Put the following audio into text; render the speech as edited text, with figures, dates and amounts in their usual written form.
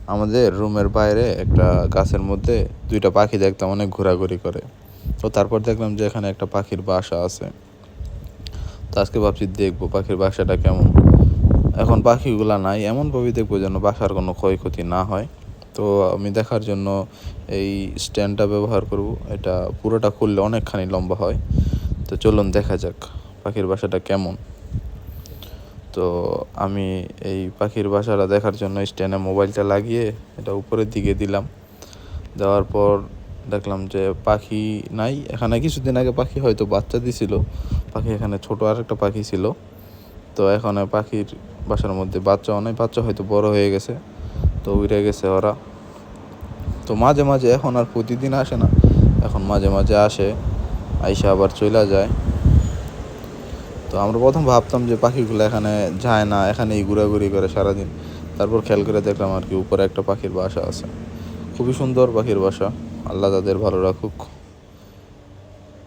আমাদের রুমের বাইরে একটা গাছের মধ্যে দুইটা পাখি দেখতাম অনেক ঘোরাঘুরি করে। তো তারপর দেখলাম যে এখানে একটা পাখির বাসা আছে। তো আজকে ভাবছি দেখবো পাখির বাসাটা কেমন। এখন পাখিগুলা নাই, এমনভাবে দেখবো যেন বাসার কোনো ক্ষয়ক্ষতি না হয়। তো আমি দেখার জন্য এই স্ট্যান্ডটা ব্যবহার করব। এটা পুরোটা খুললে অনেকখানি লম্বা হয়। তো চলুন দেখা যাক পাখির বাসাটা কেমন। তো আমি এই পাখির বাসাটা দেখার জন্য স্ট্যান্ডে মোবাইলটা লাগিয়ে এটা উপরের দিকে দিলাম। দেওয়ার পর দেখলাম যে পাখি নাই এখানে। কিছুদিন আগে পাখি হয়তো বাচ্চা দিছিল। পাখি এখানে ছোট আরেকটা পাখি ছিল। তো এখন পাখির বাসার মধ্যে বাচ্চাও নাই, বাচ্চা হয়তো বড় হয়ে গেছে, তো উড়ে গেছে ওরা। তো মাঝে মাঝে, এখন আর প্রতিদিন আসে না, এখন মাঝে মাঝে আসে, আইসা আবার চলে যায়। তো আমরা প্রথম ভাবতাম যে পাখিগুলো এখানে যায় না, এখানেই ঘোরাঘুরি করে সারাদিন। তারপর খেয়াল করে দেখলাম আর কি উপরে একটা পাখির বাসা আছে। খুবই সুন্দর পাখির বাসা। আল্লাহ তাদের ভালো রাখুক।